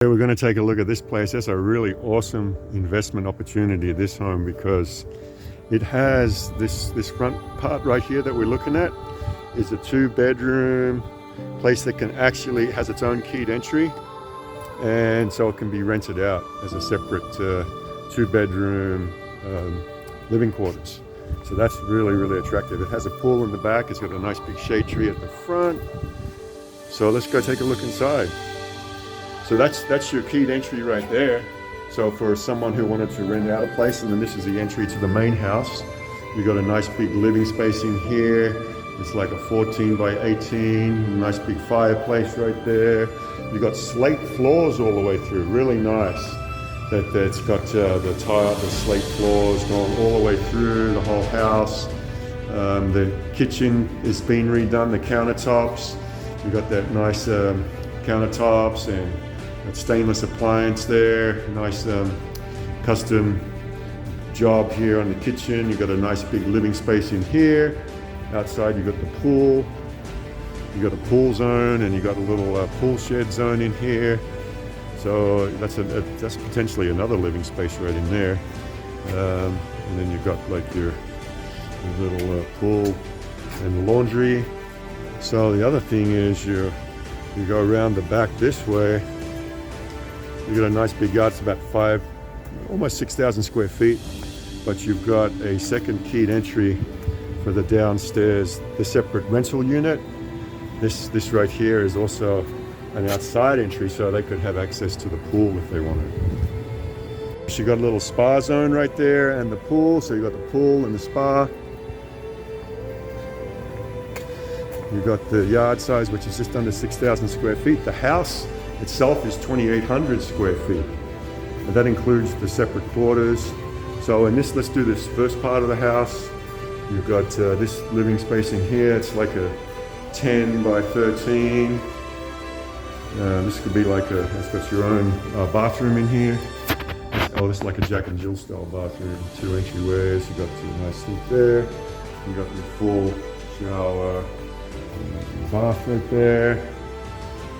We're going to take a look at this place. That's a really awesome investment opportunity, this home, because it has this front part right here that we're looking at is a 2-bedroom place that can actually has its own keyed entry, and so it can be rented out as a separate 2-bedroom living quarters. So that's really attractive. It has a pool in the back. It's got a nice big shade tree at the front. So let's go take a look inside. So that's your keyed entry right there. So for someone who wanted to rent out a place, and then this is the entry to the main house. You got a nice big living space in here. It's like a 14 by 18, nice big fireplace right there. You got slate floors all the way through, really nice. That's got the slate floors going all the way through the whole house. The kitchen has been redone, the countertops. You got that nice countertops and that stainless appliance there. Nice custom job here on the kitchen. You got a nice big living space in here. Outside you got the pool. You got a pool zone, and you got a little pool shed zone in here. So that's potentially another living space right in there. And then you've got like your little pool and laundry. So the other thing is you go around the back this way. You got a nice big yard. It's about almost 6,000 square feet. But you've got a second keyed entry for the downstairs, the separate rental unit. This right here is also an outside entry, so they could have access to the pool if they wanted. So you got a little spa zone right there and the pool. So you got the pool and the spa. You got the yard size, which is just under 6,000 square feet. The house itself is 2,800 square feet. And that includes the separate quarters. So let's do this first part of the house. You've got this living space in here. It's like a 10 by 13. This could be like it's got your own bathroom in here. This is like a Jack and Jill style bathroom. 2 entryways. You've got your nice sink there. You've got your full shower bath right there.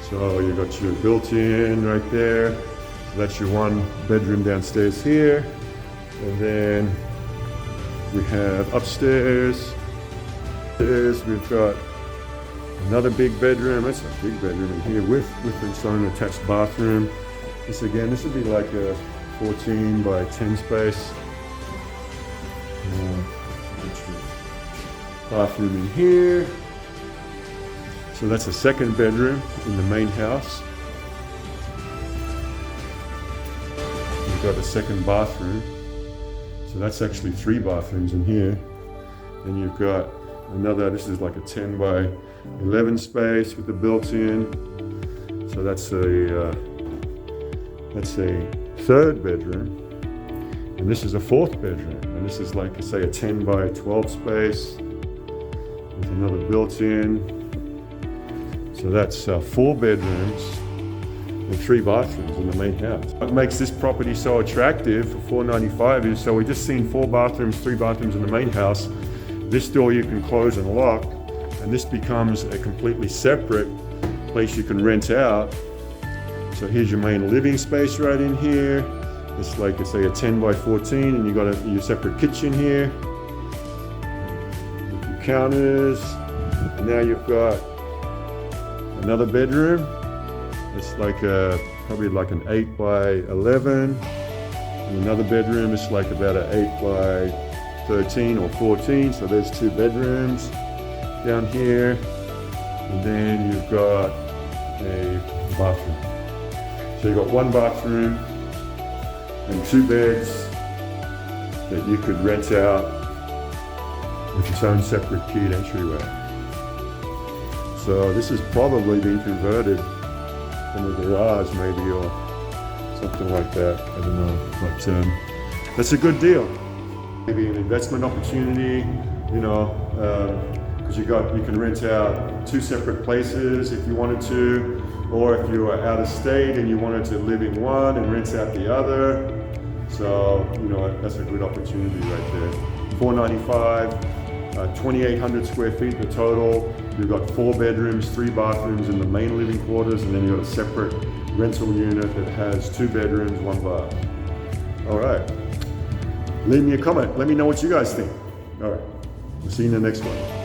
So you've got your built-in right there. So that's your 1 bedroom downstairs here. And then we have upstairs. We've got another big bedroom. That's a big bedroom in here with its own attached bathroom. This would be like a 14 by 10 space. Bathroom in here. So that's a second bedroom in the main house. You've got a second bathroom. So that's actually 3 bathrooms in here. And you've got another, this is like a 10 by 11 space with the built-in. So that's a 3rd bedroom. And this is a 4th bedroom. And this is like, say, a 10 by 12 space with another built-in. So that's 4 bedrooms and 3 bathrooms in the main house. What makes this property so attractive for $495 is, so we just seen 4 bathrooms, 3 bathrooms in the main house. This door you can close and lock, and this becomes a completely separate place you can rent out. So here's your main living space right in here. It's like, say, a 10 by 14, and you got your separate kitchen here. With your counters, and now you've got another bedroom. It's like probably like an 8 by 11. And another bedroom is like about an 8 by 13 or 14. So there's 2 bedrooms down here. And then you've got a bathroom. So you've got 1 bathroom and 2 beds that you could rent out with its own separate keyed entryway. So this has probably been converted from a garage maybe, or something like that. I don't know, but that's a good deal. Maybe an investment opportunity, because you can rent out 2 separate places if you wanted to, or if you were out of state and you wanted to live in one and rent out the other. So that's a good opportunity right there. $495. 2,800 square feet the total. You've got 4 bedrooms, 3 bathrooms in the main living quarters, and then you've got a separate rental unit that has 2 bedrooms, 1 bath. All right. Leave me a comment. Let me know what you guys think. All right. We'll see you in the next one.